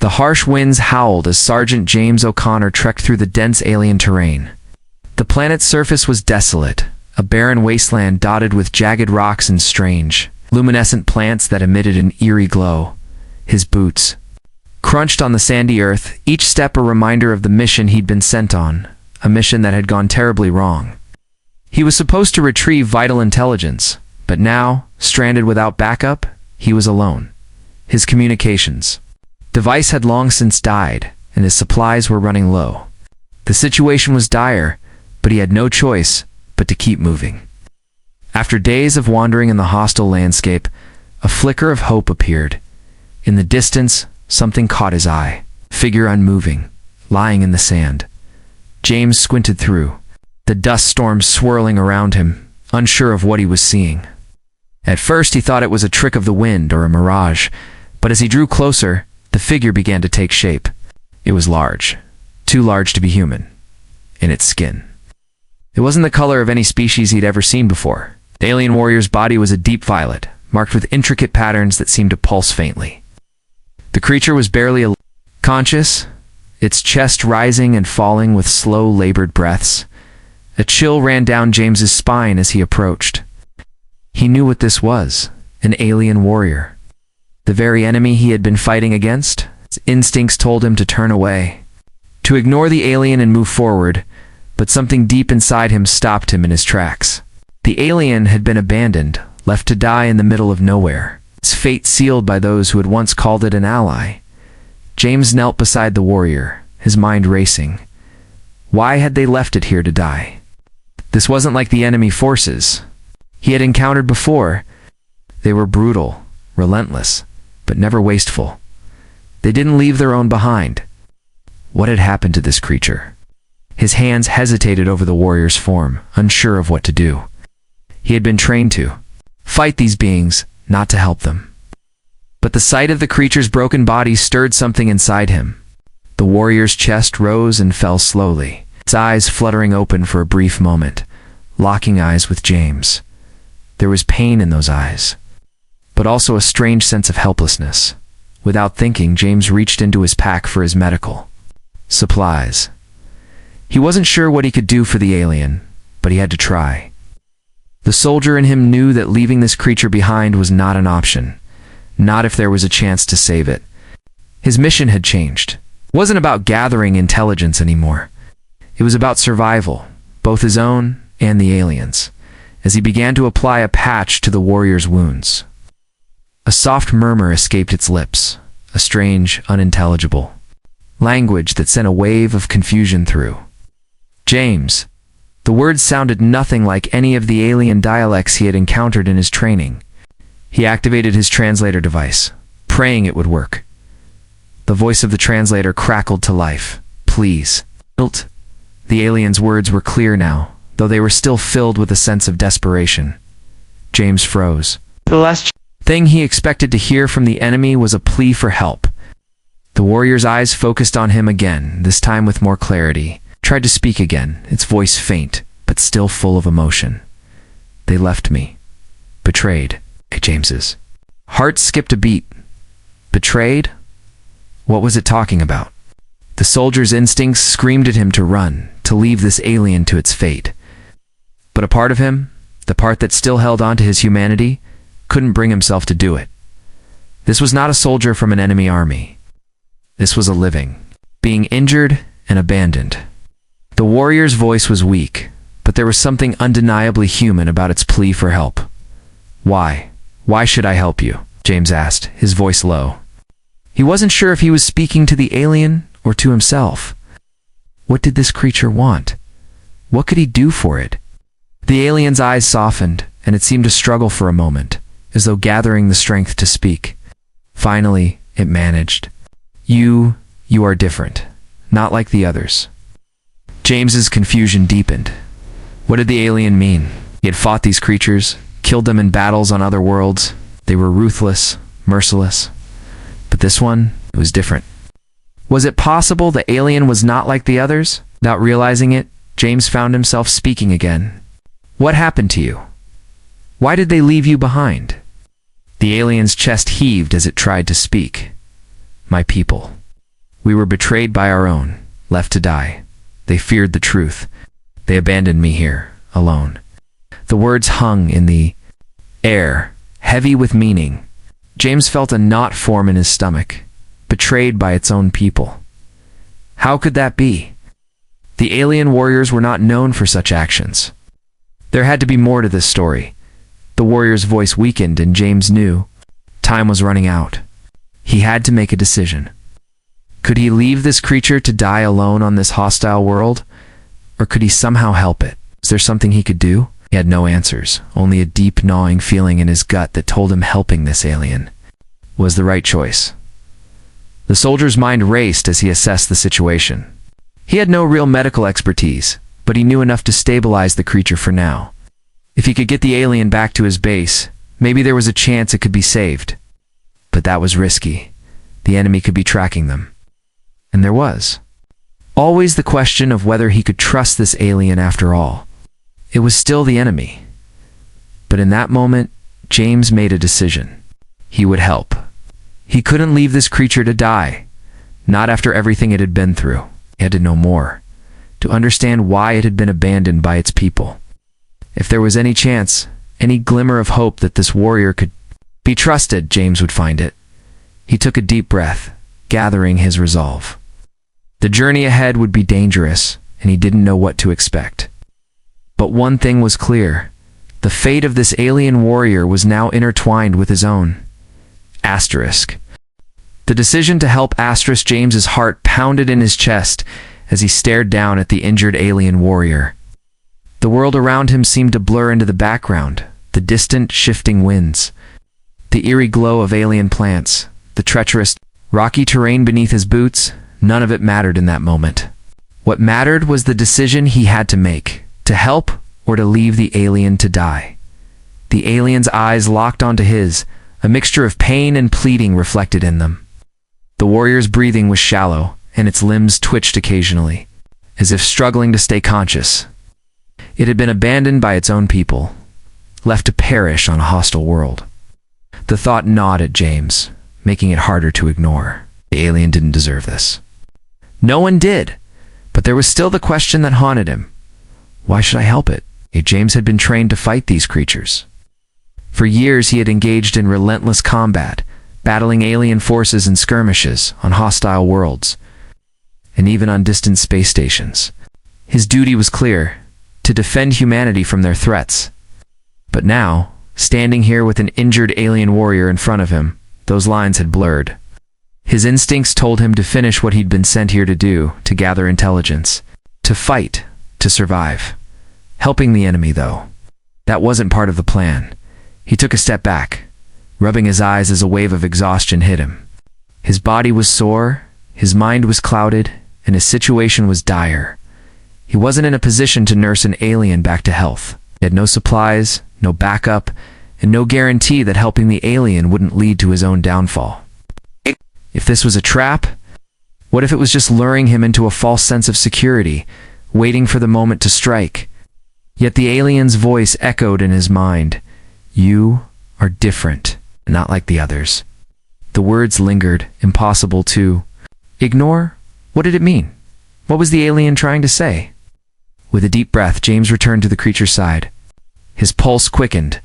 The harsh winds howled as Sergeant James O'Connor trekked through the dense alien terrain. The planet's surface was desolate, a barren wasteland dotted with jagged rocks and strange, luminescent plants that emitted an eerie glow. His boots crunched on the sandy earth, each step a reminder of the mission he'd been sent on, a mission that had gone terribly wrong. He was supposed to retrieve vital intelligence, but now, stranded without backup, he was alone. His communications device had long since died, and his supplies were running low. The situation was dire, but he had no choice but to keep moving. After days of wandering in the hostile landscape, a flicker of hope appeared. In the distance, something caught his eye. Figure unmoving, lying in the sand. James squinted through, the dust storms swirling around him, unsure of what he was seeing. At first he thought it was a trick of the wind or a mirage, but as he drew closer, the figure began to take shape. It was large, too large to be human, in its skin. It wasn't the color of any species he'd ever seen before. The alien warrior's body was a deep violet, marked with intricate patterns that seemed to pulse faintly. The creature was barely conscious, its chest rising and falling with slow, labored breaths. A chill ran down James's spine as he approached. He knew what this was, an alien warrior. The very enemy he had been fighting against. His instincts told him to turn away, to ignore the alien and move forward, but something deep inside him stopped him in his tracks. The alien had been abandoned, left to die in the middle of nowhere, its fate sealed by those who had once called it an ally. James knelt beside the warrior, his mind racing. Why had they left it here to die? This wasn't like the enemy forces he had encountered before. They were brutal, relentless, but never wasteful. They didn't leave their own behind. What had happened to this creature? His hands hesitated over the warrior's form, unsure of what to do. He had been trained to fight these beings, not to help them. But the sight of the creature's broken body stirred something inside him. The warrior's chest rose and fell slowly, its eyes fluttering open for a brief moment, locking eyes with James. There was pain in those eyes, but also a strange sense of helplessness. Without thinking, James reached into his pack for his medical supplies. He wasn't sure what he could do for the alien, but he had to try. The soldier in him knew that leaving this creature behind was not an option, not if there was a chance to save it. His mission had changed. It wasn't about gathering intelligence anymore. It was about survival, both his own and the aliens. As he began to apply a patch to the warrior's wounds, a soft murmur escaped its lips, a strange, unintelligible language that sent a wave of confusion through James. The words sounded nothing like any of the alien dialects he had encountered in his training. He activated his translator device, praying it would work. The voice of the translator crackled to life. Please. The alien's words were clear now, though they were still filled with a sense of desperation. James froze. The last thing he expected to hear from the enemy was a plea for help. The warrior's eyes focused on him again, this time with more clarity. Tried to speak again, its voice faint, but still full of emotion. They left me. Betrayed. James's heart skipped a beat. Betrayed? What was it talking about? The soldier's instincts screamed at him to run, to leave this alien to its fate. But a part of him, the part that still held on to his humanity, couldn't bring himself to do it. This was not a soldier from an enemy army. This was a living, being injured and abandoned. The warrior's voice was weak, but there was something undeniably human about its plea for help. Why? Why should I help you? James asked, his voice low. He wasn't sure if he was speaking to the alien or to himself. What did this creature want? What could he do for it? The alien's eyes softened, and it seemed to struggle for a moment, as though gathering the strength to speak. Finally, it managed. You are different, not like the others. James's confusion deepened. What did the alien mean? He had fought these creatures, killed them in battles on other worlds. They were ruthless, merciless. But this one, it was different. Was it possible the alien was not like the others? Without realizing it, James found himself speaking again. What happened to you? Why did they leave you behind? The alien's chest heaved as it tried to speak. My people. We were betrayed by our own, left to die. They feared the truth. They abandoned me here, alone. The words hung in the air, heavy with meaning. James felt a knot form in his stomach, betrayed by its own people. How could that be? The alien warriors were not known for such actions. There had to be more to this story. The warrior's voice weakened, and James knew time was running out. He had to make a decision. Could he leave this creature to die alone on this hostile world? Or could he somehow help it? Was there something he could do? He had no answers, only a deep gnawing feeling in his gut that told him helping this alien was the right choice. The soldier's mind raced as he assessed the situation. He had no real medical expertise, but he knew enough to stabilize the creature for now. If he could get the alien back to his base, maybe there was a chance it could be saved. But that was risky. The enemy could be tracking them. And there was always the question of whether he could trust this alien after all. It was still the enemy. But in that moment, James made a decision. He would help. He couldn't leave this creature to die, not after everything it had been through. He had to know more, to understand why it had been abandoned by its people. If there was any chance, any glimmer of hope that this warrior could be trusted, James would find it. He took a deep breath, gathering his resolve. The journey ahead would be dangerous, and he didn't know what to expect. But one thing was clear. The fate of this alien warrior was now intertwined with his own. Asterisk. The decision to help Asterisk James's heart pounded in his chest as he stared down at the injured alien warrior. The world around him seemed to blur into the background, the distant, shifting winds, the eerie glow of alien plants, the treacherous, rocky terrain beneath his boots. None of it mattered in that moment. What mattered was the decision he had to make, to help or to leave the alien to die. The alien's eyes locked onto his, a mixture of pain and pleading reflected in them. The warrior's breathing was shallow, and its limbs twitched occasionally, as if struggling to stay conscious. It had been abandoned by its own people, left to perish on a hostile world. The thought gnawed at James, making it harder to ignore. The alien didn't deserve this. No one did, but there was still the question that haunted him. Why should I help it? James had been trained to fight these creatures. For years he had engaged in relentless combat, battling alien forces in skirmishes on hostile worlds, and even on distant space stations. His duty was clear, to defend humanity from their threats. But now, standing here with an injured alien warrior in front of him, those lines had blurred. His instincts told him to finish what he'd been sent here to do, to gather intelligence, to fight, to survive. Helping the enemy, though, that wasn't part of the plan. He took a step back, rubbing his eyes as a wave of exhaustion hit him. His body was sore, his mind was clouded, and his situation was dire. He wasn't in a position to nurse an alien back to health. He had no supplies, no backup, and no guarantee that helping the alien wouldn't lead to his own downfall. If this was a trap, what if it was just luring him into a false sense of security, waiting for the moment to strike? Yet the alien's voice echoed in his mind. You are different, not like the others. The words lingered, impossible to ignore. What did it mean? What was the alien trying to say? With a deep breath, James returned to the creature's side. His pulse quickened,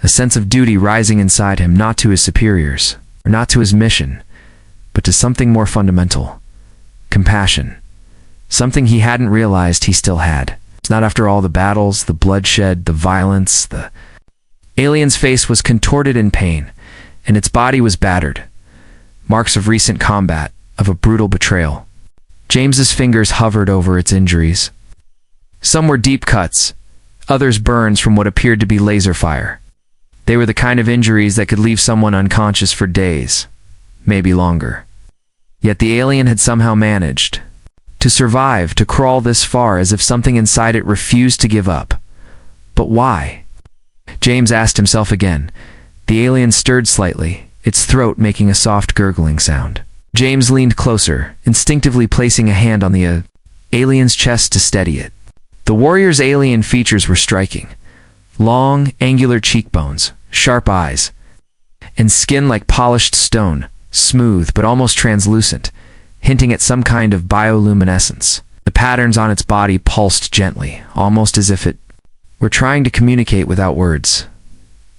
a sense of duty rising inside him, not to his superiors, or not to his mission, but to something more fundamental. Compassion. Something he hadn't realized he still had. It's not after all the battles, the bloodshed, the violence, the alien's face was contorted in pain, and its body was battered. Marks of recent combat, of a brutal betrayal. James's fingers hovered over its injuries. Some were deep cuts, others burns from what appeared to be laser fire. They were the kind of injuries that could leave someone unconscious for days, maybe longer. Yet the alien had somehow managed to survive, to crawl this far as if something inside it refused to give up. But why? James asked himself again. The alien stirred slightly, its throat making a soft gurgling sound. James leaned closer, instinctively placing a hand on the alien's chest to steady it. The warrior's alien features were striking. Long, angular cheekbones, sharp eyes, and skin like polished stone, smooth but almost translucent. hinting at some kind of bioluminescence. The patterns on its body pulsed gently, almost as if it were trying to communicate without words.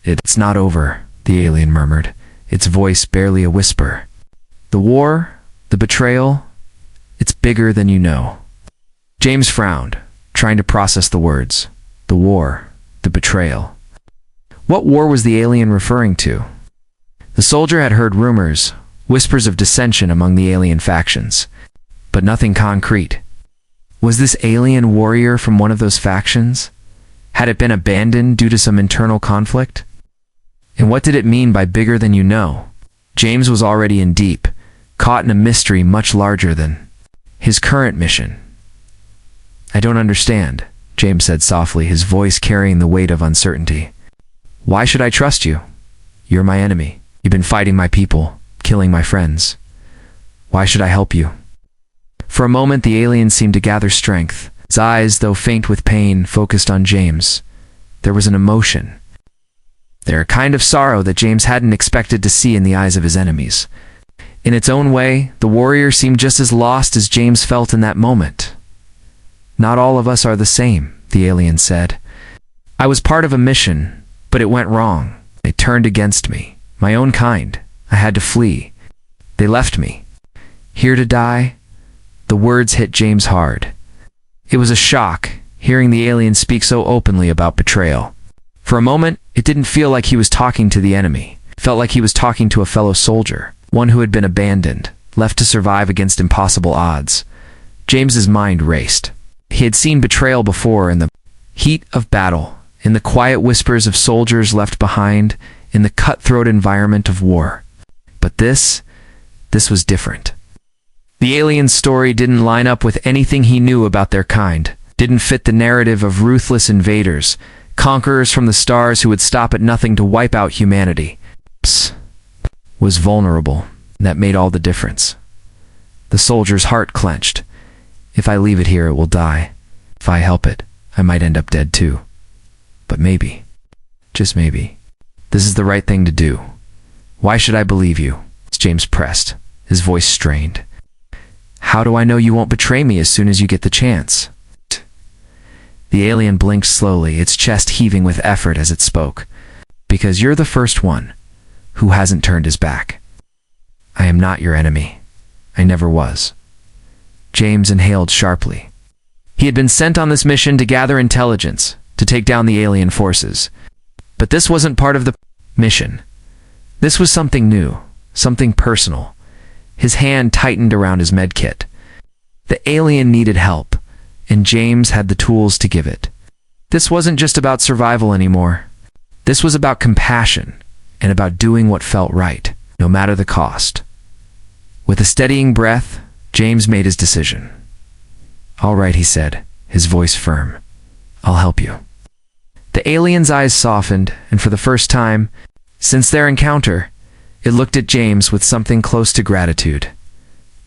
"It's not over," the alien murmured, its voice barely a whisper. "The war, the betrayal, it's bigger than you know." James frowned, trying to process the words. The war, the betrayal. What war was the alien referring to? The soldier had heard rumors, whispers of dissension among the alien factions, but nothing concrete. Was this alien warrior from one of those factions? Had it been abandoned due to some internal conflict? And what did it mean by bigger than you know? James was already in deep, caught in a mystery much larger than his current mission. "I don't understand," James said softly, his voice carrying the weight of uncertainty. "Why should I trust you? You're my enemy. You've been fighting my people, killing my friends. Why should I help you?" For a moment, the alien seemed to gather strength. His eyes, though faint with pain, focused on James. There was an emotion. There a kind of sorrow that James hadn't expected to see in the eyes of his enemies. In its own way, the warrior seemed just as lost as James felt in that moment. "Not all of us are the same," the alien said. "I was part of a mission, but it went wrong. They turned against me. My own kind. I had to flee. They left me. Here to die?" The words hit James hard. It was a shock, hearing the alien speak so openly about betrayal. For a moment, it didn't feel like he was talking to the enemy. It felt like he was talking to a fellow soldier, one who had been abandoned, left to survive against impossible odds. James's mind raced. He had seen betrayal before in the heat of battle, in the quiet whispers of soldiers left behind, in the cutthroat environment of war. But this was different. The alien's story didn't line up with anything he knew about their kind, didn't fit the narrative of ruthless invaders, conquerors from the stars who would stop at nothing to wipe out humanity. Psst. Was vulnerable, and that made all the difference. The soldier's heart clenched. "If I leave it here, it will die. If I help it, I might end up dead too. But maybe, just maybe, this is the right thing to do. Why should I believe you?" As James pressed, his voice strained. "How do I know you won't betray me as soon as you get the chance?" The alien blinked slowly, its chest heaving with effort as it spoke. "Because you're the first one who hasn't turned his back. I am not your enemy. I never was." James inhaled sharply. He had been sent on this mission to gather intelligence, to take down the alien forces. But this wasn't part of the mission. This was something new, something personal. His hand tightened around his medkit. The alien needed help, and James had the tools to give it. This wasn't just about survival anymore. This was about compassion, and about doing what felt right, no matter the cost. With a steadying breath, James made his decision. "All right," he said, his voice firm. "I'll help you." The alien's eyes softened, and for the first time, since their encounter, it looked at James with something close to gratitude.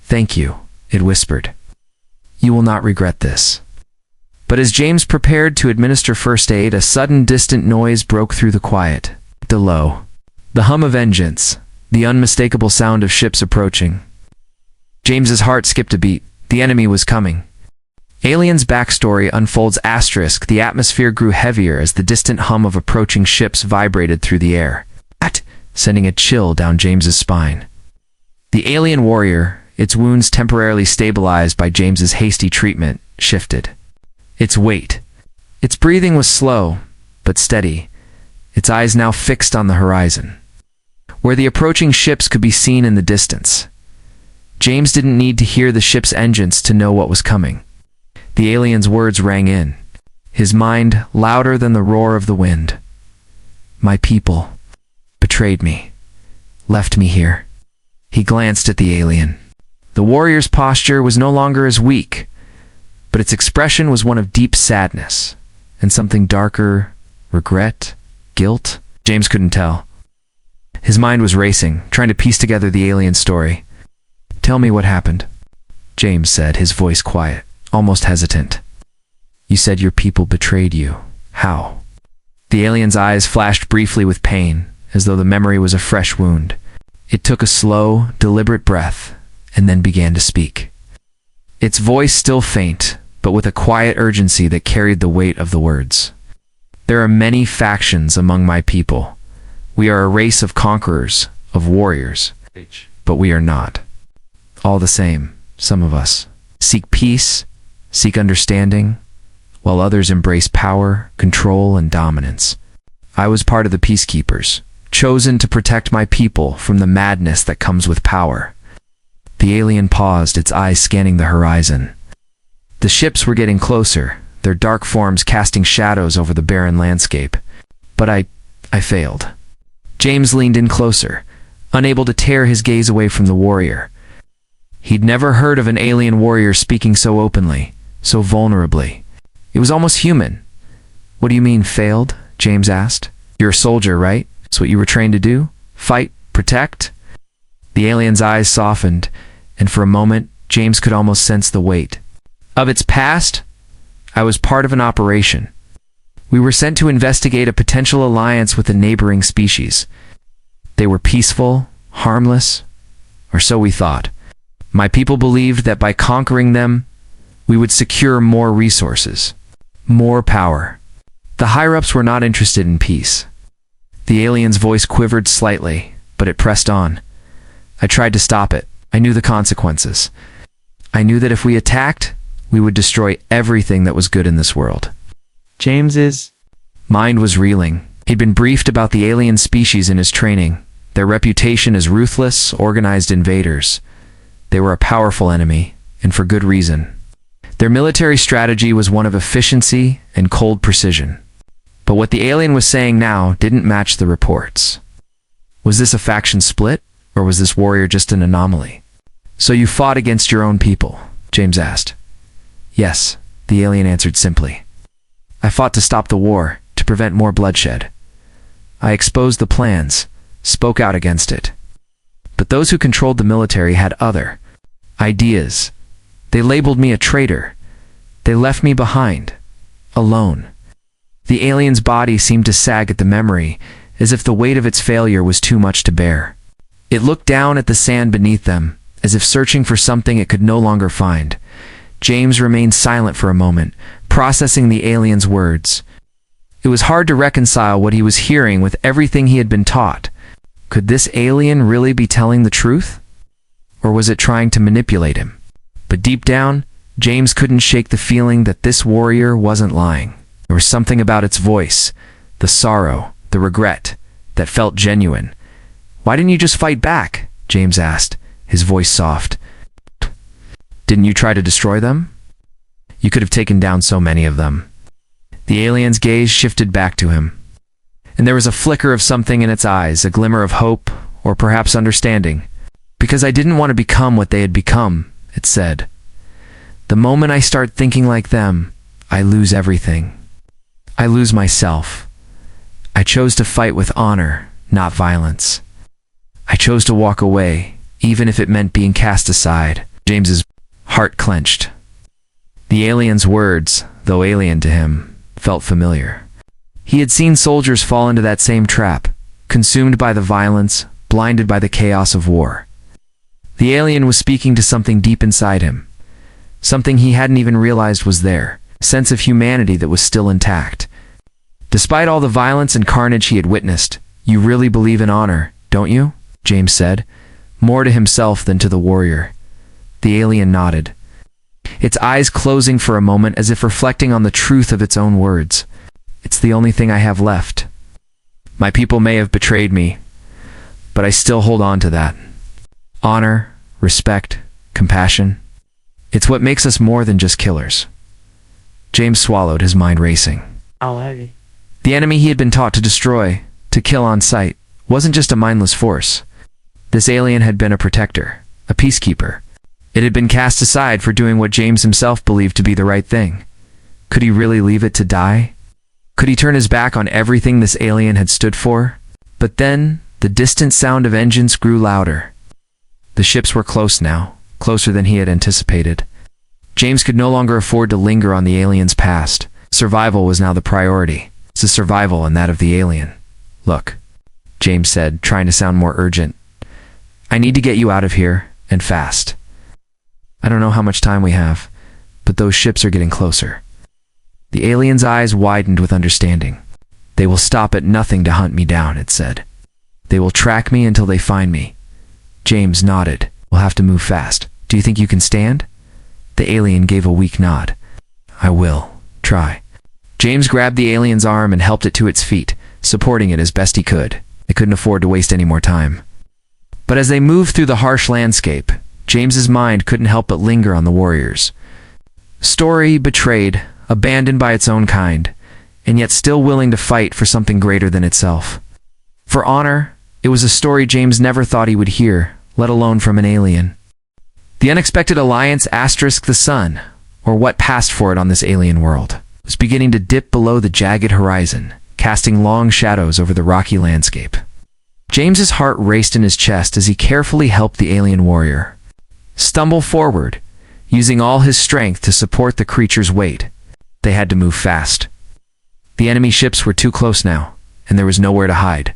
"Thank you," it whispered. "You will not regret this." But as James prepared to administer first aid, a sudden distant noise broke through the quiet. Below, the hum of engines, the unmistakable sound of ships approaching. James's heart skipped a beat. The enemy was coming. Alien's backstory unfolds *. The atmosphere grew heavier as the distant hum of approaching ships vibrated through the air, sending a chill down James's spine. The alien warrior, its wounds temporarily stabilized by James's hasty treatment, shifted. Its weight. Its breathing was slow, but steady, its eyes now fixed on the horizon, where the approaching ships could be seen in the distance. James didn't need to hear the ship's engines to know what was coming. The alien's words rang in, his mind louder than the roar of the wind. "My people betrayed me, left me here." He glanced at the alien. The warrior's posture was no longer as weak, but its expression was one of deep sadness, and something darker, regret, guilt. James couldn't tell. His mind was racing, trying to piece together the alien story. "Tell me what happened," James said, his voice quiet, almost hesitant. "You said your people betrayed you. How?" The alien's eyes flashed briefly with pain, as though the memory was a fresh wound. It took a slow, deliberate breath, and then began to speak. Its voice still faint, but with a quiet urgency that carried the weight of the words. There are many factions among my people. We are a race of conquerors, of warriors, but we are not. All the same, some of us seek peace, seek understanding, while others embrace power, control, and dominance. I was part of the peacekeepers, chosen to protect my people from the madness that comes with power. The alien paused, its eyes scanning the horizon. The ships were getting closer, their dark forms casting shadows over the barren landscape. But I failed. James leaned in closer, unable to tear his gaze away from the warrior. He'd never heard of an alien warrior speaking so openly, so vulnerably. It was almost human. "What do you mean, failed?" James asked. "You're a soldier, right? That's what you were trained to do? Fight? Protect?" The alien's eyes softened, and for a moment, James could almost sense the weight of its past. "I was part of an operation. We were sent to investigate a potential alliance with a neighboring species. They were peaceful, harmless, or so we thought. My people believed that by conquering them, we would secure more resources, more power. The higher-ups were not interested in peace." The alien's voice quivered slightly, but it pressed on. "I tried to stop it. I knew the consequences. I knew that if we attacked, we would destroy everything that was good in this world." James's mind was reeling. He'd been briefed about the alien species in his training, their reputation as ruthless, organized invaders. They were a powerful enemy, and for good reason. Their military strategy was one of efficiency and cold precision. But what the alien was saying now didn't match the reports. Was this a faction split, or was this warrior just an anomaly? "So you fought against your own people?" James asked. "Yes," the alien answered simply. "I fought to stop the war, to prevent more bloodshed. I exposed the plans, spoke out against it. But those who controlled the military had other ideas. They labeled me a traitor. They left me behind, alone." The alien's body seemed to sag at the memory, as if the weight of its failure was too much to bear. It looked down at the sand beneath them, as if searching for something it could no longer find. James remained silent for a moment, processing the alien's words. It was hard to reconcile what he was hearing with everything he had been taught. Could this alien really be telling the truth? Or was it trying to manipulate him? But deep down, James couldn't shake the feeling that this warrior wasn't lying. There was something about its voice, the sorrow, the regret, that felt genuine. "Why didn't you just fight back?" James asked, his voice soft. "Didn't you try to destroy them? You could have taken down so many of them." The alien's gaze shifted back to him, and there was a flicker of something in its eyes, a glimmer of hope, or perhaps understanding. "Because I didn't want to become what they had become," it said. "The moment I start thinking like them, I lose everything. I lose myself. I chose to fight with honor, not violence. I chose to walk away, even if it meant being cast aside." James's heart clenched. The alien's words, though alien to him, felt familiar. He had seen soldiers fall into that same trap, consumed by the violence, blinded by the chaos of war. The alien was speaking to something deep inside him, something he hadn't even realized was there, a sense of humanity that was still intact. "Despite all the violence and carnage he had witnessed, you really believe in honor, don't you?" James said, more to himself than to the warrior. The alien nodded, its eyes closing for a moment as if reflecting on the truth of its own words. "It's the only thing I have left. My people may have betrayed me, but I still hold on to that. Honor, respect, compassion. It's what makes us more than just killers." James swallowed, his mind racing. The enemy he had been taught to destroy, to kill on sight, wasn't just a mindless force. This alien had been a protector, a peacekeeper. It had been cast aside for doing what James himself believed to be the right thing. Could he really leave it to die? Could he turn his back on everything this alien had stood for? But then, the distant sound of engines grew louder. The ships were close now, closer than he had anticipated. James could no longer afford to linger on the alien's past. Survival was now the priority. It's the survival and that of the alien. "Look," James said, trying to sound more urgent. "I need to get you out of here, and fast. I don't know how much time we have, but those ships are getting closer. The alien's eyes widened with understanding. They will stop at nothing to hunt me down, it said. They will track me until they find me. James nodded. We'll have to move fast. Do you think you can stand? The alien gave a weak nod. I will. Try. James grabbed the alien's arm and helped it to its feet, supporting it as best he could. They couldn't afford to waste any more time. But as they moved through the harsh landscape, James's mind couldn't help but linger on the warriors. Story betrayed, abandoned by its own kind, and yet still willing to fight for something greater than itself. For honor, it was a story James never thought he would hear, let alone from an alien. The unexpected alliance *the sun, or what passed for it on this alien world, was beginning to dip below the jagged horizon, casting long shadows over the rocky landscape. James's heart raced in his chest as he carefully helped the alien warrior stumble forward, using all his strength to support the creature's weight. They had to move fast. The enemy ships were too close now, and there was nowhere to hide.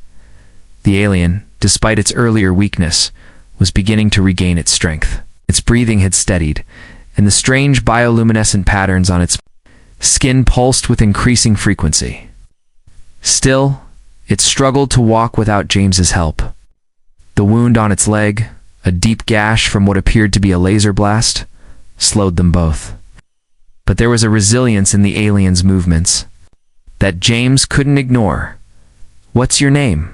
The alien, despite its earlier weakness, was beginning to regain its strength. Its breathing had steadied, and the strange bioluminescent patterns on its skin pulsed with increasing frequency. Still, it struggled to walk without James's help. The wound on its leg, a deep gash from what appeared to be a laser blast, slowed them both. But there was a resilience in the alien's movements that James couldn't ignore. What's your name?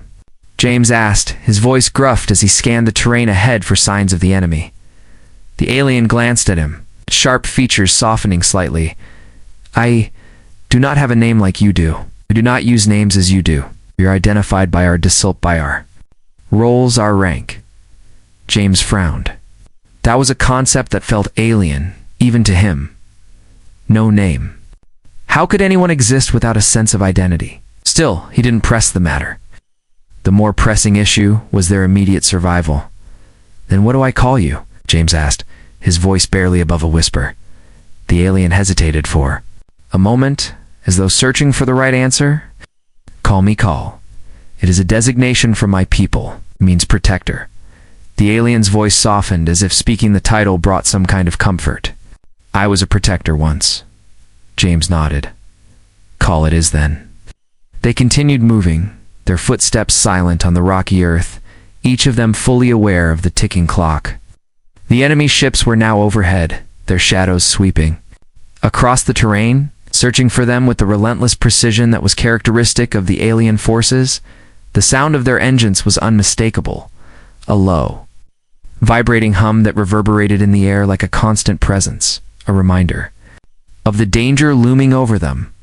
James asked, his voice gruffed as he scanned the terrain ahead for signs of the enemy. The alien glanced at him, sharp features softening slightly. I do not have a name like you do. We do not use names as you do. We are identified by our roles, our rank. James frowned. That was a concept that felt alien, even to him. No name. How could anyone exist without a sense of identity? Still, he didn't press the matter. The more pressing issue was their immediate survival. Then what do I call you? James asked, his voice barely above a whisper. The alien hesitated for a moment, as though searching for the right answer. Call me Call. It is a designation from my people. It means protector. The alien's voice softened as if speaking the title brought some kind of comfort. I was a protector once. James nodded. Call it is then. They continued moving, their footsteps silent on the rocky earth, each of them fully aware of the ticking clock. The enemy ships were now overhead, their shadows sweeping across the terrain, searching for them with the relentless precision that was characteristic of the alien forces. The sound of their engines was unmistakable, a low, vibrating hum that reverberated in the air like a constant presence, a reminder of the danger looming over them.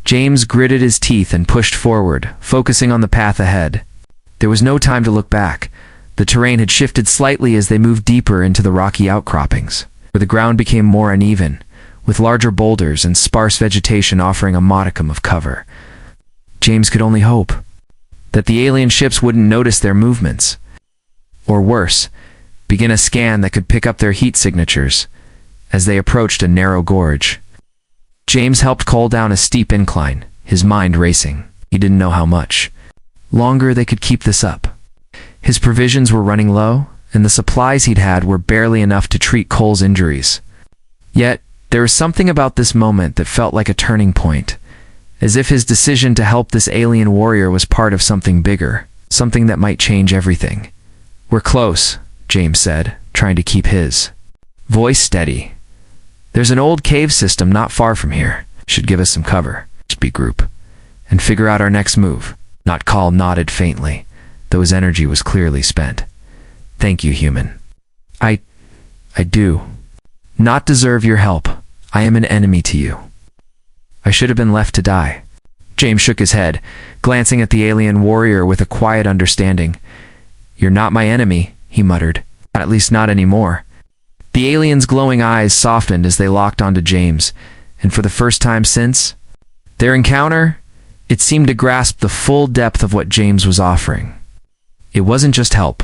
James gritted his teeth and pushed forward, focusing on the path ahead. There was no time to look back. The terrain had shifted slightly as they moved deeper into the rocky outcroppings, where the ground became more uneven, with larger boulders and sparse vegetation offering a modicum of cover. James could only hope that the alien ships wouldn't notice their movements, or worse, begin a scan that could pick up their heat signatures as they approached a narrow gorge. James helped Cole down a steep incline, his mind racing. He didn't know how much longer they could keep this up. His provisions were running low, and the supplies he'd had were barely enough to treat Cole's injuries. Yet, there was something about this moment that felt like a turning point, as if his decision to help this alien warrior was part of something bigger, something that might change everything. We're close, James said, trying to keep his voice steady. There's an old cave system not far from here. Should give us some cover. Just be group. And figure out our next move. Not Call nodded faintly, though his energy was clearly spent. Thank you, human. I do not deserve your help. I am an enemy to you. I should have been left to die. James shook his head, glancing at the alien warrior with a quiet understanding. You're not my enemy, he muttered. At least not anymore. The alien's glowing eyes softened as they locked onto James, and for the first time since their encounter, it seemed to grasp the full depth of what James was offering. It wasn't just help.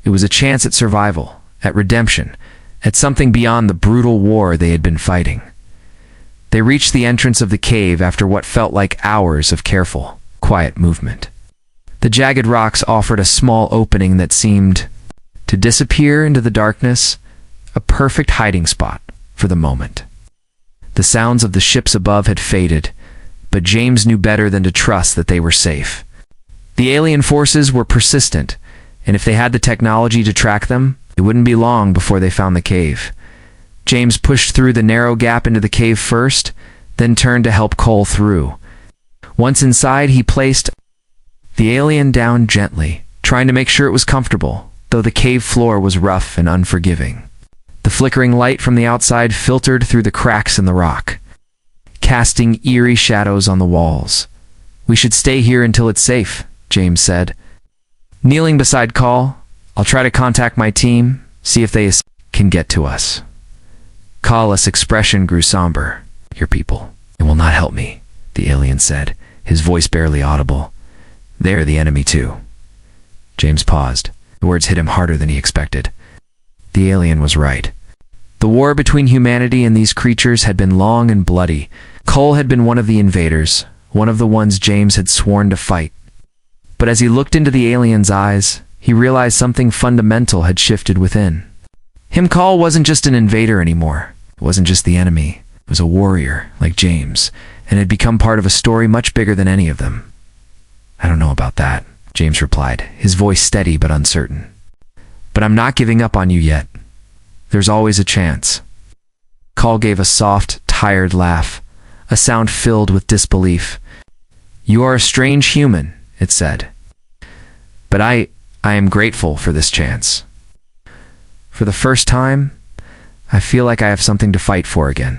It was a chance at survival, at redemption, at something beyond the brutal war they had been fighting. They reached the entrance of the cave after what felt like hours of careful, quiet movement. The jagged rocks offered a small opening that seemed to disappear into the darkness, a perfect hiding spot for the moment. The sounds of the ships above had faded, but James knew better than to trust that they were safe. The alien forces were persistent, and if they had the technology to track them, it wouldn't be long before they found the cave. James pushed through the narrow gap into the cave first, then turned to help Cole through. Once inside, he placed the alien down gently, trying to make sure it was comfortable, though the cave floor was rough and unforgiving. The flickering light from the outside filtered through the cracks in the rock, casting eerie shadows on the walls. "We should stay here until it's safe," James said. Kneeling beside Cole, "I'll try to contact my team, see if they can get to us." Cole's expression grew somber. "Your people, it will not help me," the alien said, his voice barely audible. "They're the enemy too." James paused. The words hit him harder than he expected. The alien was right. The war between humanity and these creatures had been long and bloody. Cole had been one of the invaders, one of the ones James had sworn to fight. But as he looked into the alien's eyes, he realized something fundamental had shifted within. Cole wasn't just an invader anymore. It wasn't just the enemy. It was a warrior, like James, and had become part of a story much bigger than any of them. "I don't know about that," James replied, his voice steady but uncertain. "But I'm not giving up on you yet. There's always a chance." Cole gave a soft, tired laugh, a sound filled with disbelief. "You are a strange human," it said. "But I am grateful for this chance. For the first time, I feel like I have something to fight for again."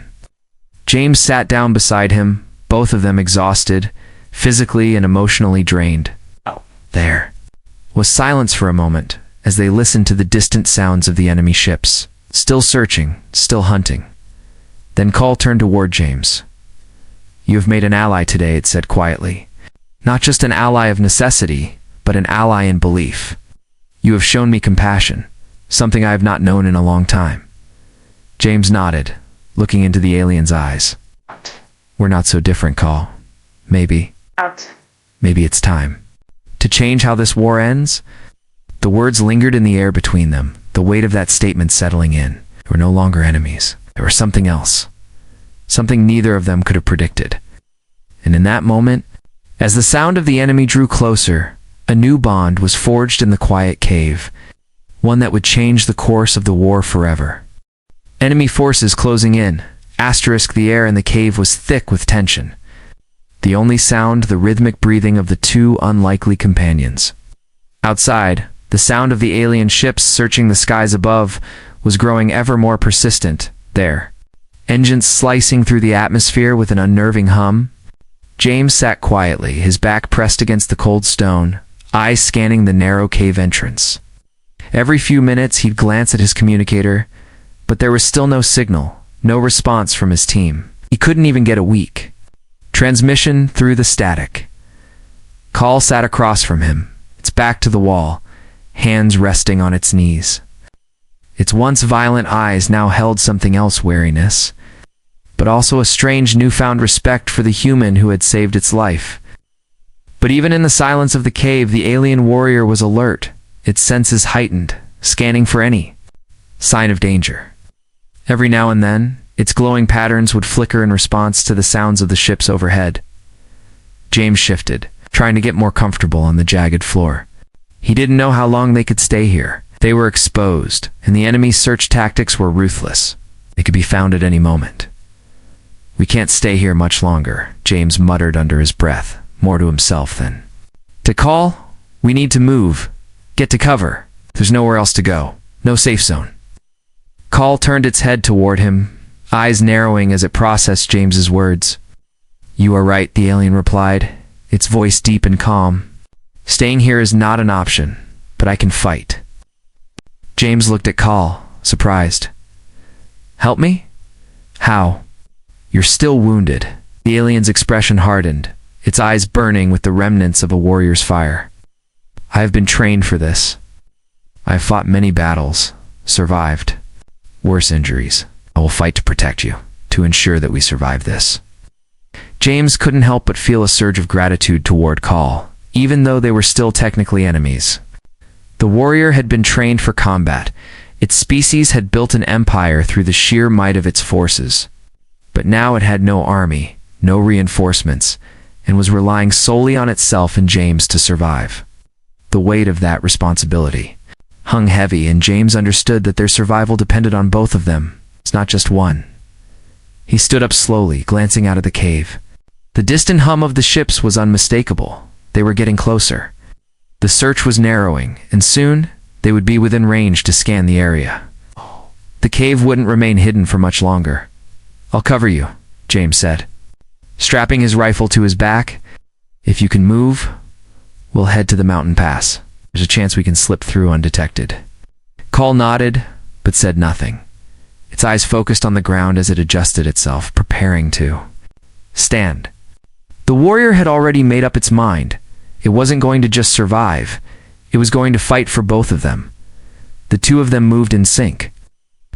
James sat down beside him, both of them exhausted, physically and emotionally drained. There was silence for a moment as they listened to the distant sounds of the enemy ships, still searching, still hunting. Then Cole turned toward James. "You have made an ally today," it said quietly. "Not just an ally of necessity, but an ally in belief. You have shown me compassion, something I have not known in a long time." James nodded, looking into the alien's eyes. "We're not so different, Cole. Maybe it's time to change how this war ends." The words lingered in the air between them, the weight of that statement settling in. They were no longer enemies. They were something else, something neither of them could have predicted. And in that moment, as the sound of the enemy drew closer, a new bond was forged in the quiet cave, one that would change the course of the war forever. Enemy forces closing in. The air in the cave was thick with tension. The only sound, the rhythmic breathing of the two unlikely companions. Outside, the sound of the alien ships searching the skies above was growing ever more persistent. There, engines slicing through the atmosphere with an unnerving hum. James sat quietly, his back pressed against the cold stone, eyes scanning the narrow cave entrance. Every few minutes he'd glance at his communicator, but there was still no signal, no response from his team. He couldn't even get a weak transmission through the static. Cole sat across from him, its back to the wall, hands resting on its knees. Its once violent eyes now held something else, wariness, but also a strange newfound respect for the human who had saved its life. But even in the silence of the cave, the alien warrior was alert, its senses heightened, scanning for any sign of danger. Every now and then, its glowing patterns would flicker in response to the sounds of the ships overhead. James shifted, trying to get more comfortable on the jagged floor. He didn't know how long they could stay here. They were exposed, and the enemy's search tactics were ruthless. They could be found at any moment. "We can't stay here much longer," James muttered under his breath, more to himself than to Cole. "We need to move. Get to cover. There's nowhere else to go. No safe zone." Cole turned its head toward him, eyes narrowing as it processed James's words. "You are right," the alien replied, its voice deep and calm. "Staying here is not an option, but I can fight." James looked at Cole, surprised. "Help me? How?" "You're still wounded." The alien's expression hardened, its eyes burning with the remnants of a warrior's fire. "I have been trained for this. I have fought many battles, survived. Worse injuries. I will fight to protect you, to ensure that we survive this." James couldn't help but feel a surge of gratitude toward Cole, even though they were still technically enemies. The warrior had been trained for combat, Its species had built an empire through the sheer might of its forces. But now it had no army, no reinforcements, and was relying solely on itself and James to survive. The weight of that responsibility hung heavy, and James understood that their survival depended on both of them. It's not just one. He stood up slowly, glancing out of the cave. The distant hum of the ships was unmistakable. They were getting closer. The search was narrowing, and soon they would be within range to scan the area. The cave wouldn't remain hidden for much longer. "I'll cover you," James said, strapping his rifle to his back. "If you can move, we'll head to the mountain pass. There's a chance we can slip through undetected." Call nodded, but said nothing. Its eyes focused on the ground as it adjusted itself, preparing to stand. The warrior had already made up its mind. It wasn't going to just survive. It was going to fight for both of them. The two of them moved in sync,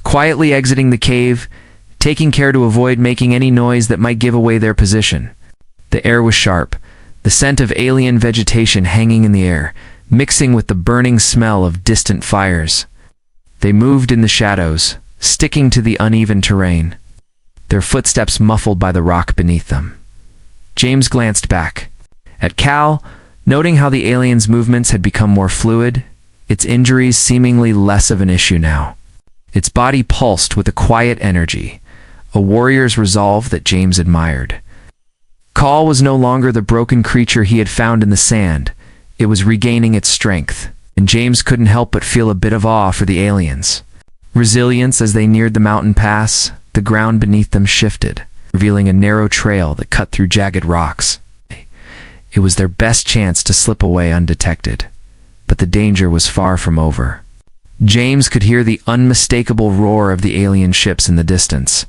quietly exiting the cave, taking care to avoid making any noise that might give away their position. The air was sharp, the scent of alien vegetation hanging in the air, mixing with the burning smell of distant fires. They moved in the shadows, sticking to the uneven terrain, their footsteps muffled by the rock beneath them. James glanced back at Cal, noting how the alien's movements had become more fluid, its injuries seemingly less of an issue now. Its body pulsed with a quiet energy, a warrior's resolve that James admired. Cal was no longer the broken creature he had found in the sand. It was regaining its strength, and James couldn't help but feel a bit of awe for the aliens. Resilience. As they neared the mountain pass, the ground beneath them shifted, revealing a narrow trail that cut through jagged rocks. It was their best chance to slip away undetected, but the danger was far from over. James could hear the unmistakable roar of the alien ships in the distance,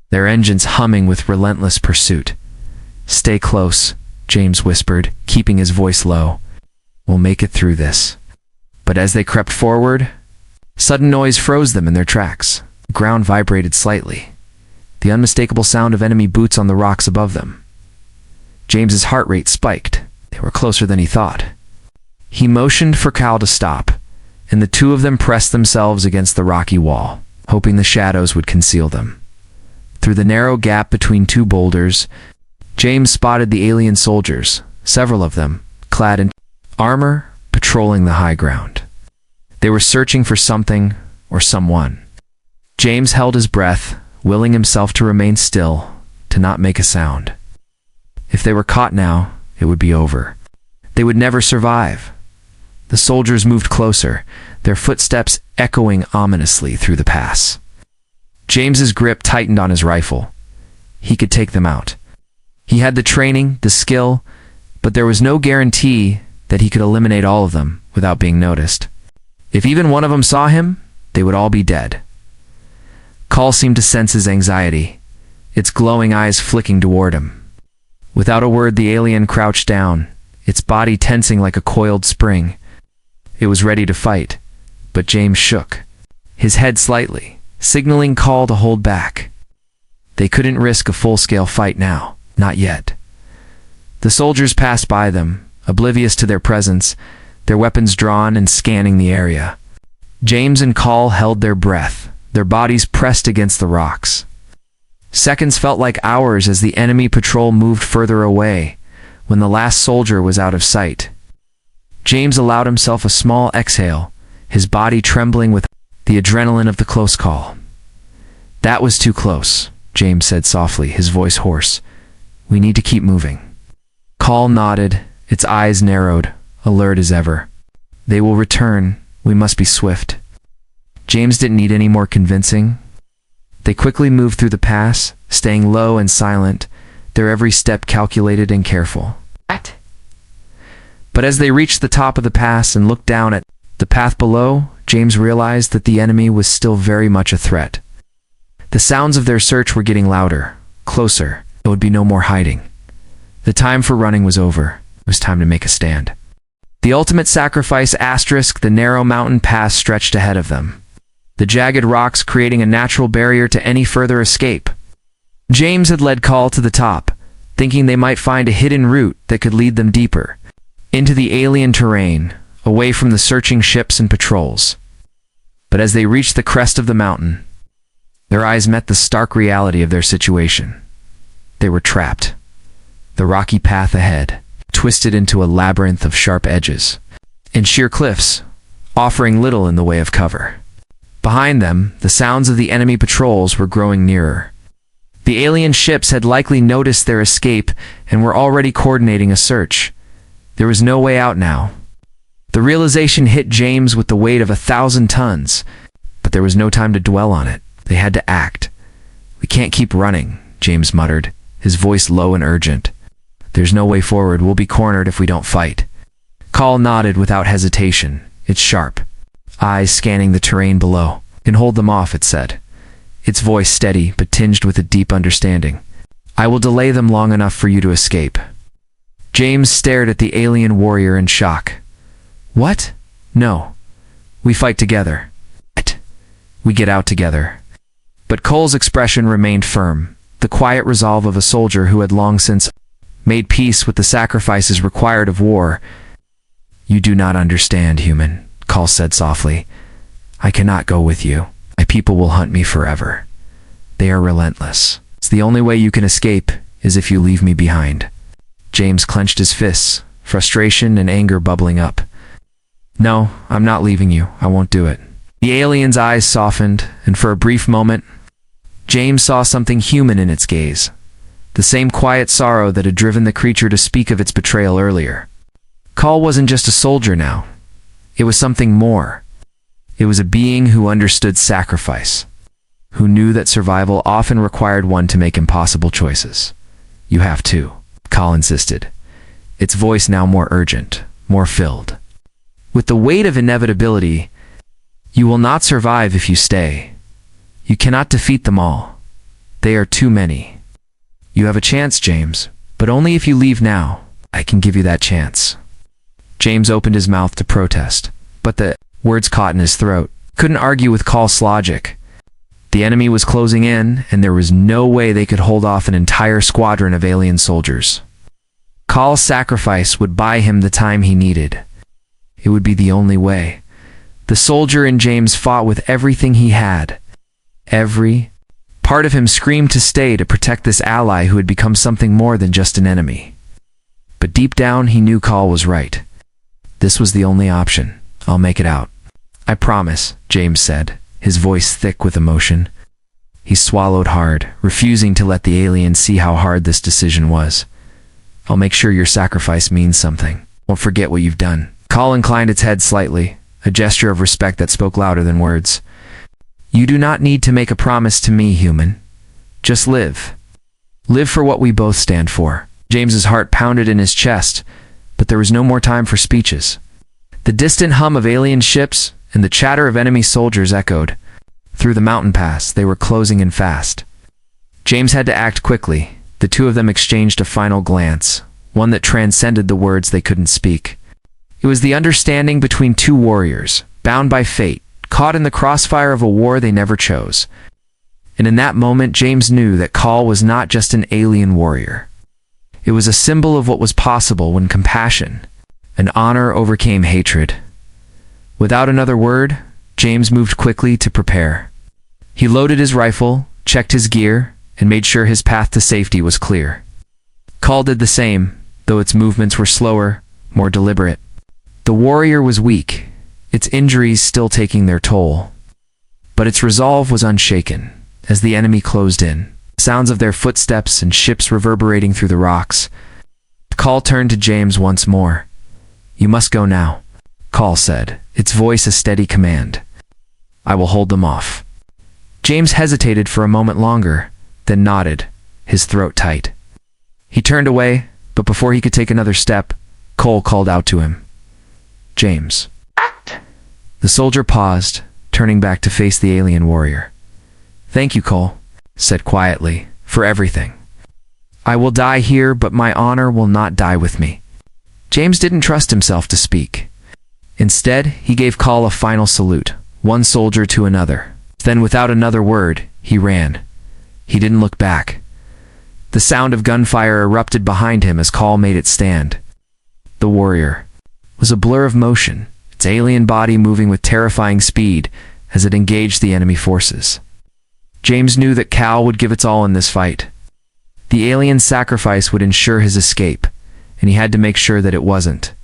their engines humming with relentless pursuit. "Stay close," James whispered, keeping his voice low. "We'll make it through this." But as they crept forward, sudden noise froze them in their tracks. The ground vibrated slightly, the unmistakable sound of enemy boots on the rocks above them. James's heart rate spiked. They were closer than he thought. He motioned for Cal to stop, and the two of them pressed themselves against the rocky wall, hoping the shadows would conceal them. Through the narrow gap between two boulders, James spotted the alien soldiers, several of them, clad in armor, patrolling the high ground. They were searching for something or someone. James held his breath, willing himself to remain still, to not make a sound. If they were caught now, it would be over. They would never survive. The soldiers moved closer, their footsteps echoing ominously through the pass. James's grip tightened on his rifle. He could take them out. He had the training, the skill, but there was no guarantee that he could eliminate all of them without being noticed. If even one of them saw him, they would all be dead. Cal seemed to sense his anxiety, its glowing eyes flicking toward him. Without a word, the alien crouched down, its body tensing like a coiled spring. It was ready to fight, but James shook, his head slightly, signaling Cal to hold back. They couldn't risk a full-scale fight now, not yet. The soldiers passed by them, oblivious to their presence, their weapons drawn and scanning the area. James and Cal held their breath, their bodies pressed against the rocks. Seconds felt like hours as the enemy patrol moved further away, when the last soldier was out of sight. James allowed himself a small exhale, his body trembling with the adrenaline of the close call. "That was too close," James said softly, his voice hoarse. "We need to keep moving." Cal nodded, its eyes narrowed, alert as ever. "They will return. We must be swift." James didn't need any more convincing. They quickly moved through the pass, staying low and silent, their every step calculated and careful. But as they reached the top of the pass and looked down at the path below, James realized that the enemy was still very much a threat. The sounds of their search were getting louder, closer. There would be no more hiding. The time for running was over. It was time to make a stand. The ultimate sacrifice *, the narrow mountain pass stretched ahead of them, the jagged rocks creating a natural barrier to any further escape. James had led Cal to the top, thinking they might find a hidden route that could lead them deeper, into the alien terrain, away from the searching ships and patrols. But as they reached the crest of the mountain, their eyes met the stark reality of their situation. They were trapped. The rocky path ahead twisted into a labyrinth of sharp edges and sheer cliffs, offering little in the way of cover. Behind them, the sounds of the enemy patrols were growing nearer. The alien ships had likely noticed their escape and were already coordinating a search. There was no way out now. The realization hit James with the weight of 1,000 tons, but there was no time to dwell on it. They had to act. "We can't keep running," James muttered, his voice low and urgent. "There's no way forward. We'll be cornered if we don't fight." Call nodded without hesitation, its sharp eyes scanning the terrain below. "Can hold them off," it said, its voice steady but tinged with a deep understanding. "I will delay them long enough for you to escape." James stared at the alien warrior in shock. "What? No. We fight together. We get out together." But Cole's expression remained firm, the quiet resolve of a soldier who had long since made peace with the sacrifices required of war. "You do not understand, human," Cole said softly. "I cannot go with you. My people will hunt me forever. They are relentless. It's the only way you can escape is if you leave me behind." James clenched his fists, frustration and anger bubbling up. "No, I'm not leaving you. I won't do it." The alien's eyes softened, and for a brief moment, James saw something human in its gaze. The same quiet sorrow that had driven the creature to speak of its betrayal earlier. Cole wasn't just a soldier now. It was something more. It was a being who understood sacrifice, who knew that survival often required one to make impossible choices. "You have to," Cole insisted, its voice now more urgent, more filled with the weight of inevitability. "You will not survive if you stay. You cannot defeat them all. They are too many. You have a chance, James, but only if you leave now. I can give you that chance." James opened his mouth to protest, but the words caught in his throat. Couldn't argue with Cole's logic. The enemy was closing in, and there was no way they could hold off an entire squadron of alien soldiers. Cole's sacrifice would buy him the time he needed. It would be the only way. The soldier in James fought with everything he had. Every part of him screamed to stay to protect this ally who had become something more than just an enemy. But deep down, he knew Cole was right. This was the only option. "I'll make it out. I promise," James said, his voice thick with emotion. He swallowed hard, refusing to let the alien see how hard this decision was. "I'll make sure your sacrifice means something. Won't forget what you've done." Cole inclined its head slightly, a gesture of respect that spoke louder than words. "You do not need to make a promise to me, human. Just live. Live for what we both stand for." James's heart pounded in his chest, but there was no more time for speeches. The distant hum of alien ships and the chatter of enemy soldiers echoed. Through the mountain pass, they were closing in fast. James had to act quickly. The two of them exchanged a final glance, one that transcended the words they couldn't speak. It was the understanding between two warriors, bound by fate, caught in the crossfire of a war they never chose. And in that moment, James knew that Cole was not just an alien warrior. It was a symbol of what was possible when compassion and honor overcame hatred. Without another word, James moved quickly to prepare. He loaded his rifle, checked his gear, and made sure his path to safety was clear. Cole did the same, though its movements were slower, more deliberate. The warrior was weak, its injuries still taking their toll. But its resolve was unshaken. As the enemy closed in, sounds of their footsteps and ships reverberating through the rocks, Cole turned to James once more. "You must go now," Cole said, its voice a steady command. "I will hold them off." James hesitated for a moment longer, then nodded, his throat tight. He turned away, but before he could take another step, Cole called out to him. "James." The soldier paused, turning back to face the alien warrior. "Thank you, Cole," said quietly, "for everything. I will die here, but my honor will not die with me." James didn't trust himself to speak. Instead, he gave Cole a final salute, one soldier to another. Then, without another word, he ran. He didn't look back. The sound of gunfire erupted behind him as Cole made its stand. The warrior was a blur of motion, its alien body moving with terrifying speed as it engaged the enemy forces. James knew that Cal would give its all in this fight. The alien sacrifice would ensure his escape, and he had to make sure that it wasn't.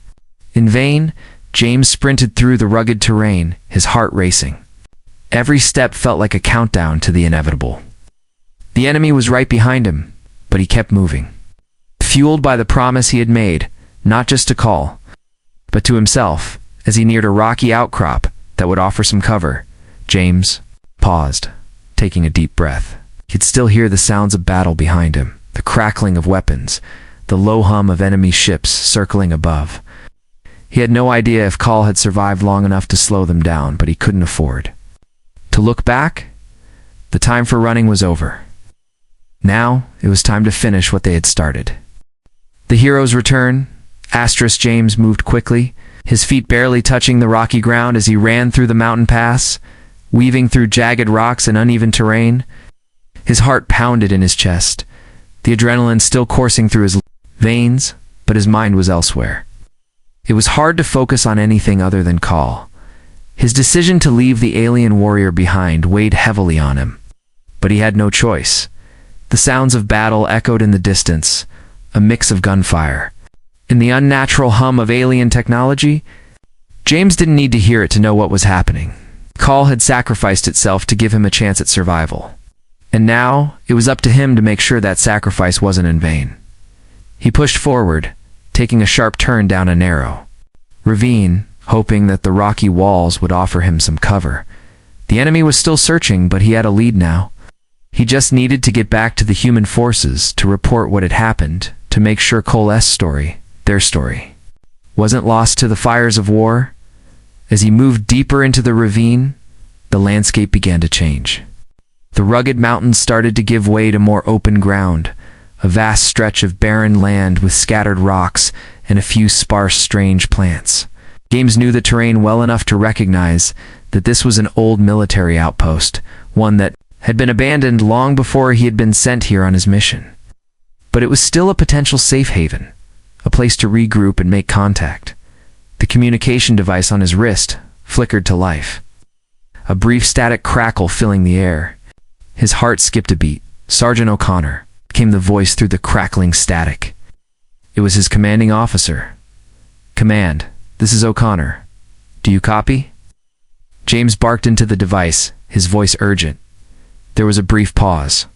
In vain, James sprinted through the rugged terrain, his heart racing. Every step felt like a countdown to the inevitable. The enemy was right behind him, but he kept moving. Fueled by the promise he had made, not just to Cal, but to himself, as he neared a rocky outcrop that would offer some cover, James paused, taking a deep breath. He could still hear the sounds of battle behind him, the crackling of weapons, the low hum of enemy ships circling above. He had no idea if Cal had survived long enough to slow them down, but he couldn't afford to look back. The time for running was over. Now, it was time to finish what they had started. The hero's return. James moved quickly, his feet barely touching the rocky ground as he ran through the mountain pass, weaving through jagged rocks and uneven terrain. His heart pounded in his chest, the adrenaline still coursing through his veins, but his mind was elsewhere. It was hard to focus on anything other than Cal. His decision to leave the alien warrior behind weighed heavily on him, but he had no choice. The sounds of battle echoed in the distance, a mix of gunfire. In the unnatural hum of alien technology, James didn't need to hear it to know what was happening. Cal had sacrificed itself to give him a chance at survival. And now, it was up to him to make sure that sacrifice wasn't in vain. He pushed forward, taking a sharp turn down a narrow ravine, hoping that the rocky walls would offer him some cover. The enemy was still searching, but he had a lead now. He just needed to get back to the human forces to report what had happened, to make sure Cal's story, their story, wasn't lost to the fires of war. As he moved deeper into the ravine, the landscape began to change. The rugged mountains started to give way to more open ground, a vast stretch of barren land with scattered rocks and a few sparse, strange plants. James knew the terrain well enough to recognize that this was an old military outpost, one that had been abandoned long before he had been sent here on his mission. But it was still a potential safe haven, a place to regroup and make contact. The communication device on his wrist flickered to life, a brief static crackle filling the air. His heart skipped a beat. Sergeant O'Connor came the voice through the crackling static. It was his commanding officer. "Command, this is O'Connor. Do you copy?" James barked into the device, his voice urgent. There was a brief pause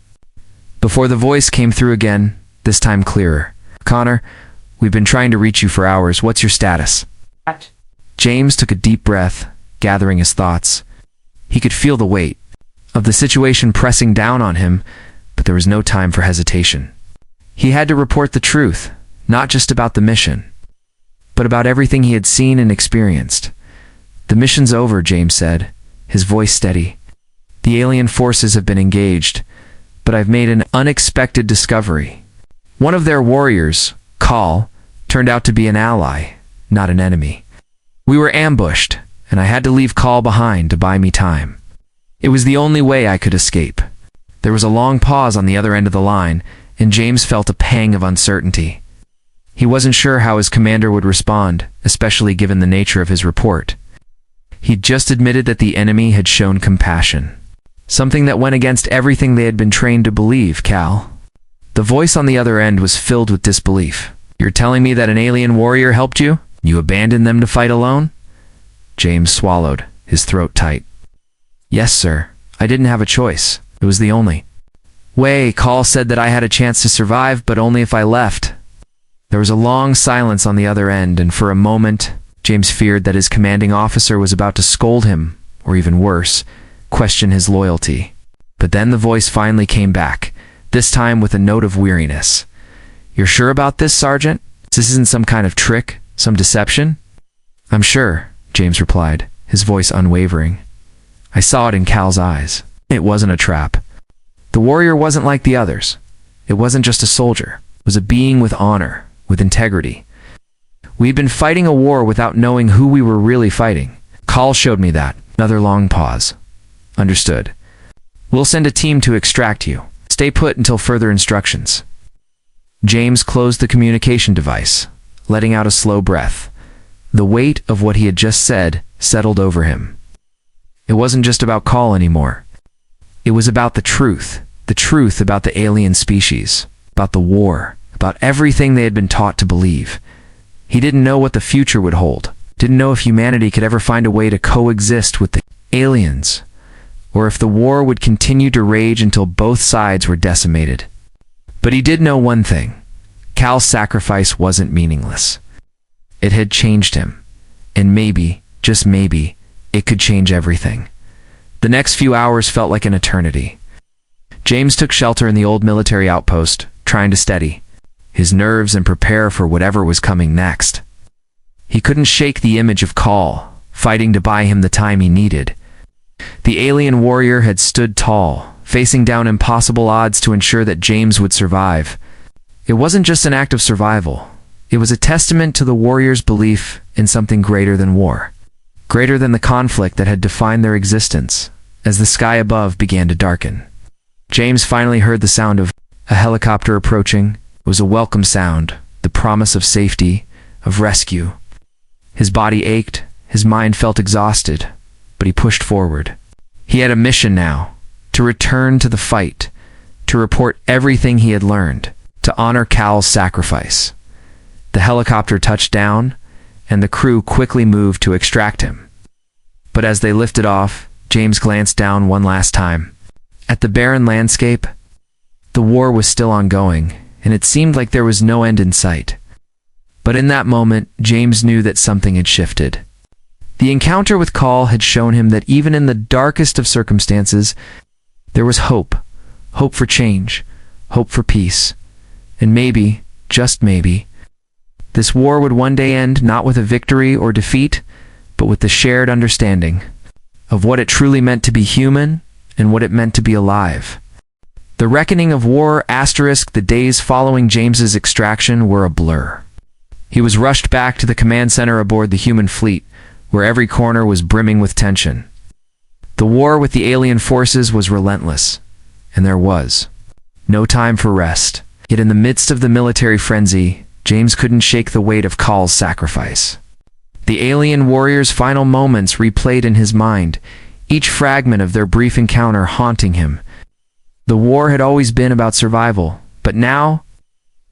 before the voice came through again, this time clearer. "O'Connor, we've been trying to reach you for hours. What's your status?" What? James took a deep breath, gathering his thoughts. He could feel the weight of the situation pressing down on him, but there was no time for hesitation. He had to report the truth, not just about the mission, but about everything he had seen and experienced. "The mission's over," James said, his voice steady. "The alien forces have been engaged, but I've made an unexpected discovery. One of their warriors, Cal, turned out to be an ally, not an enemy. We were ambushed, and I had to leave Cal behind to buy me time. It was the only way I could escape." There was a long pause on the other end of the line, and James felt a pang of uncertainty. He wasn't sure how his commander would respond, especially given the nature of his report. He'd just admitted that the enemy had shown compassion, something that went against everything they had been trained to believe. "Cal?" The voice on the other end was filled with disbelief. "You're telling me that an alien warrior helped you? You abandoned them to fight alone?" James swallowed, his throat tight. "Yes, sir. I didn't have a choice. It was the only way. Cal said that I had a chance to survive, but only if I left." There was a long silence on the other end, and for a moment, James feared that his commanding officer was about to scold him, or even worse, question his loyalty. But then the voice finally came back, this time with a note of weariness. "You're sure about this, Sergeant? This isn't some kind of trick, some deception?" "I'm sure," James replied, his voice unwavering. "I saw it in Cal's eyes. It wasn't a trap. The warrior wasn't like the others. It wasn't just a soldier. It was a being with honor, with integrity. We'd been fighting a war without knowing who we were really fighting. Cal showed me that." Another long pause. "Understood. We'll send a team to extract you. Stay put until further instructions." James closed the communication device, letting out a slow breath. The weight of what he had just said settled over him. It wasn't just about Call anymore. It was about the truth about the alien species, about the war, about everything they had been taught to believe. He didn't know what the future would hold, didn't know if humanity could ever find a way to coexist with the aliens, or if the war would continue to rage until both sides were decimated. But he did know one thing. Cal's sacrifice wasn't meaningless. It had changed him, and maybe, just maybe, it could change everything. The next few hours felt like an eternity. James took shelter in the old military outpost, trying to steady his nerves and prepare for whatever was coming next. He couldn't shake the image of Call, fighting to buy him the time he needed. The alien warrior had stood tall, facing down impossible odds to ensure that James would survive. It wasn't just an act of survival. It was a testament to the warrior's belief in something greater than war, greater than the conflict that had defined their existence. As the sky above began to darken, James finally heard the sound of a helicopter approaching. It was a welcome sound, the promise of safety, of rescue. His body ached, his mind felt exhausted, but he pushed forward. He had a mission now, to return to the fight, to report everything he had learned, to honor Cal's sacrifice. The helicopter touched down, and the crew quickly moved to extract him. But as they lifted off, James glanced down one last time. At the barren landscape, the war was still ongoing, and it seemed like there was no end in sight. But in that moment, James knew that something had shifted. The encounter with Call had shown him that even in the darkest of circumstances, there was hope. Hope for change, hope for peace. And maybe, just maybe, this war would one day end not with a victory or defeat, but with the shared understanding of what it truly meant to be human and what it meant to be alive. The reckoning of war *, the days following James's extraction were a blur. He was rushed back to the command center aboard the human fleet, where every corner was brimming with tension. The war with the alien forces was relentless, and there was no time for rest. Yet in the midst of the military frenzy, James couldn't shake the weight of Call's sacrifice. The alien warrior's final moments replayed in his mind, each fragment of their brief encounter haunting him. The war had always been about survival, but now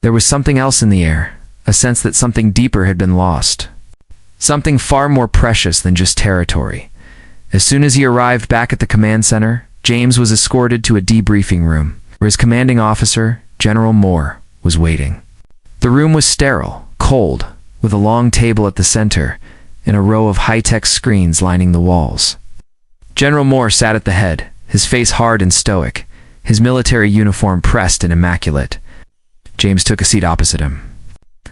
there was something else in the air, a sense that something deeper had been lost. Something far more precious than just territory. As soon as he arrived back at the command center, James was escorted to a debriefing room, where his commanding officer, General Moore, was waiting. The room was sterile, cold, with a long table at the center, and a row of high-tech screens lining the walls. General Moore sat at the head, his face hard and stoic, his military uniform pressed and immaculate. James took a seat opposite him.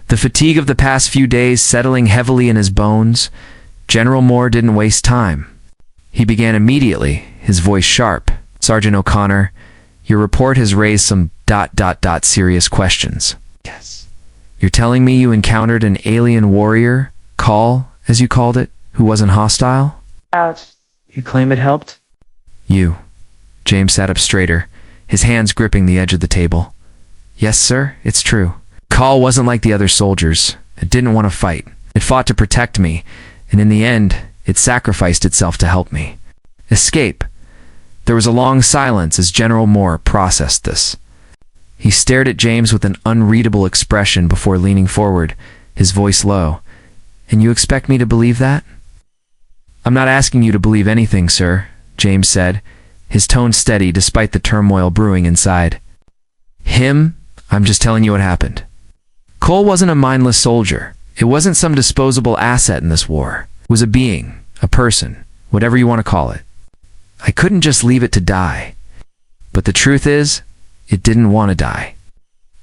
The fatigue of the past few days settling heavily in his bones, General Moore didn't waste time. He began immediately, his voice sharp. "Sergeant O'Connor, your report has raised some ... serious questions. Yes. You're telling me you encountered an alien warrior, Call, as you called it, who wasn't hostile?" Ouch. You claim it helped? James sat up straighter, his hands gripping the edge of the table. "Yes, sir, it's true. Call wasn't like the other soldiers. It didn't want to fight. It fought to protect me, and in the end, it sacrificed itself to help me escape." There was a long silence as General Moore processed this. He stared at James with an unreadable expression before leaning forward, his voice low. "And you expect me to believe that?" "I'm not asking you to believe anything, sir," James said, his tone steady despite the turmoil brewing inside. I'm just telling you what happened. Cole wasn't a mindless soldier. It wasn't some disposable asset in this war. It was a being, a person, whatever you want to call it. I couldn't just leave it to die. But the truth is, it didn't want to die.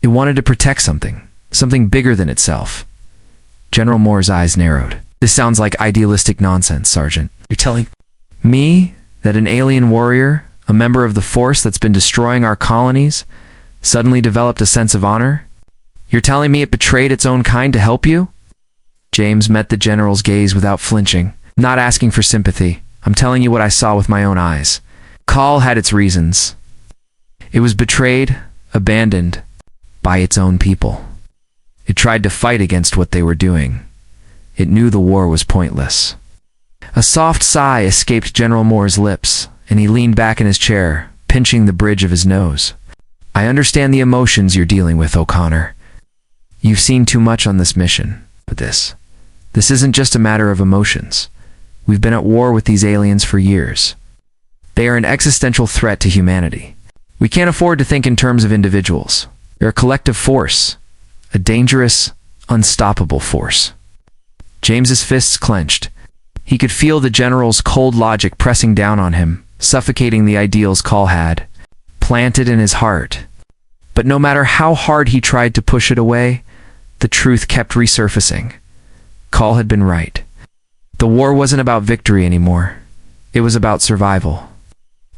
It wanted to protect something bigger than itself. General Moore's eyes narrowed. "This sounds like idealistic nonsense, Sergeant. You're telling me that an alien warrior, a member of the force that's been destroying our colonies, suddenly developed a sense of honor? You're telling me it betrayed its own kind to help you?" James met the general's gaze without flinching. "Not asking for sympathy. I'm telling you what I saw with my own eyes. Call had its reasons. It was betrayed, abandoned, by its own people. It tried to fight against what they were doing. It knew the war was pointless. A soft sigh escaped General Moore's lips, and he leaned back in his chair, pinching the bridge of his nose. I understand the emotions you're dealing with, O'Connor. You've seen too much on this mission, but this isn't just a matter of emotions. We've been at war with these aliens for years. They are an existential threat to humanity. We can't afford to think in terms of individuals. They're a collective force, a dangerous, unstoppable force. James's fists clenched. He could feel the general's cold logic pressing down on him, suffocating the ideals Call had planted in his heart. But no matter how hard he tried to push it away, the truth kept resurfacing. Call had been right. The war wasn't about victory anymore. It was about survival.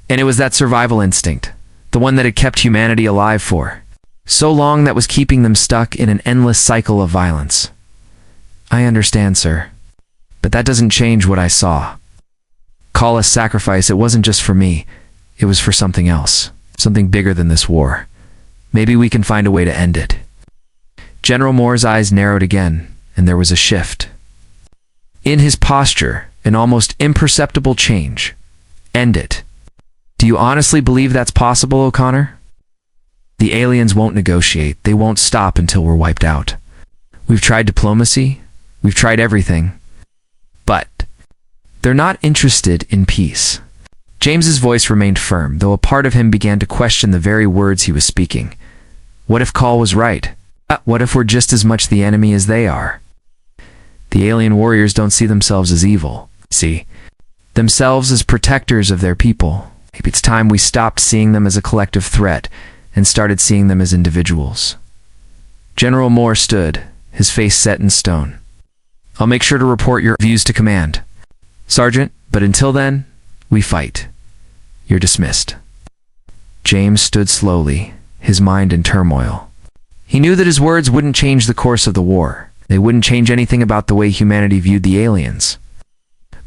And it was that survival instinct, the one that had kept humanity alive for so long, that was keeping them stuck in an endless cycle of violence. I understand, sir. But that doesn't change what I saw. Call's sacrifice, it wasn't just for me. It was for something else. Something bigger than this war. Maybe we can find a way to end it. General Moore's eyes narrowed again, and there was a shift. In his posture, an almost imperceptible change. End it. Do you honestly believe that's possible, O'Connor? The aliens won't negotiate. They won't stop until we're wiped out. We've tried diplomacy. We've tried everything. But they're not interested in peace. James's voice remained firm, though a part of him began to question the very words he was speaking. What if Call was right? What if we're just as much the enemy as they are? The alien warriors don't see themselves as evil. See themselves as protectors of their people. Maybe it's time we stopped seeing them as a collective threat and started seeing them as individuals. General Moore stood, his face set in stone. I'll make sure to report your views to command, Sergeant, but until then, we fight. You're dismissed. James stood slowly, his mind in turmoil. He knew that his words wouldn't change the course of the war. They wouldn't change anything about the way humanity viewed the aliens.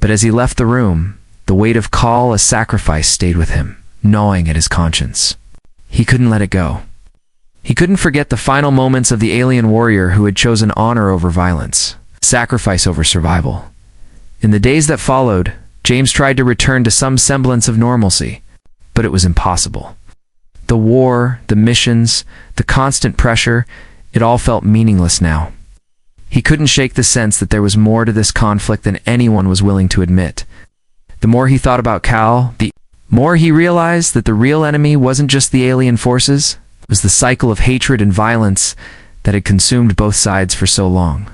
But as he left the room, the weight of Call's sacrifice stayed with him, gnawing at his conscience. He couldn't let it go. He couldn't forget the final moments of the alien warrior who had chosen honor over violence, sacrifice over survival. In the days that followed, James tried to return to some semblance of normalcy, but it was impossible. The war, the missions, the constant pressure, it all felt meaningless now. He couldn't shake the sense that there was more to this conflict than anyone was willing to admit. The more he thought about Cal, the more he realized that the real enemy wasn't just the alien forces, it was the cycle of hatred and violence that had consumed both sides for so long.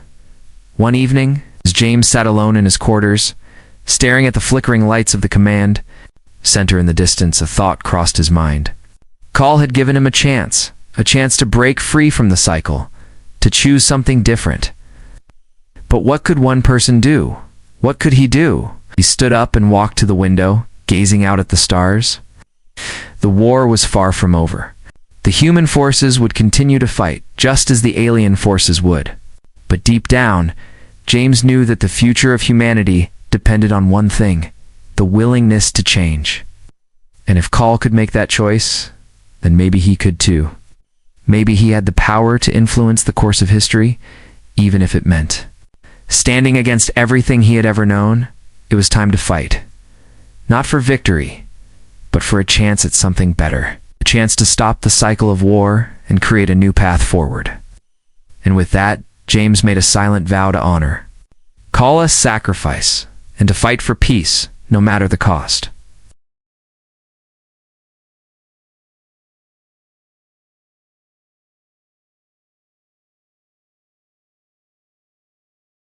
One evening, as James sat alone in his quarters, staring at the flickering lights of the command center in the distance, a thought crossed his mind. Call had given him a chance to break free from the cycle, to choose something different. But what could one person do? What could he do? He stood up and walked to the window, gazing out at the stars. The war was far from over. The human forces would continue to fight, just as the alien forces would. But deep down, James knew that the future of humanity depended on one thing: the willingness to change. And if Call could make that choice, then maybe he could too. Maybe he had the power to influence the course of history, even if it meant standing against everything he had ever known. It was time to fight. Not for victory, but for a chance at something better. A chance to stop the cycle of war and create a new path forward. And with that, James made a silent vow to honor Call's sacrifice and to fight for peace, no matter the cost.